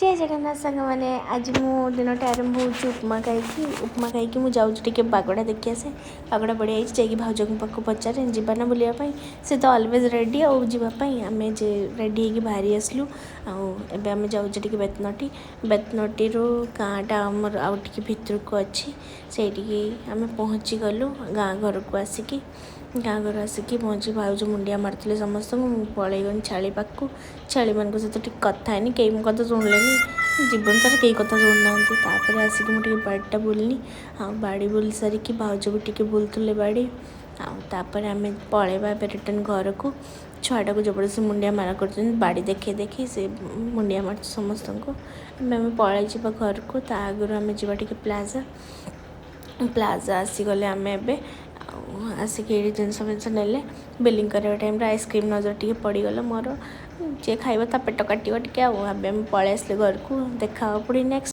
जय जगन्नाथ सांग मैंने आज मो दिनटा आरंभ हो उपमा खाई जाऊँ टे पागड़ा देखी आसे पागड़ा बढ़िया जाकि भाज पाक पचारे जीवाना बुलायापाई से तो अलवेज रेडी आउ जीवाई आम रेडी होगी बाहरी आसलु आम जाऊँ बेतनटी गाँटा आमर आउ टे भितर को अच्छी से आम पहुँची गलु गाँ घर को आसिकी गाँ घर आसिकी पहुँची भाज मुंडिया मार्ते समस्त पलि गली छाड़ी पाक छाड़ी मान सहित कथा है कई मो कथा शुणिले जीवन सारा कई कथा शुणुना आसिक मुझे बाड़ीटा बुलनी बाड़ी बुली सारिकी भाज भी टे बुलूले बाड़ी आपर आम पलैबा रिटर्न घर को छुआटा को जबरदस्ती मुंडिया मारा कर बाड़ी देखे देखे से मुंडिया मार समस्त को आम पलि जा घर को आगु आम जा प्लाजा आसीगले आम ए आसिक ये जिनस फिनस ने बिलिंग कर टाइम आइसक्रीम नजर टे पड़गला मोर जी खाइबा ता पेट काट टे आम पलि आसले घर को देखा पुणी नेक्स्ट।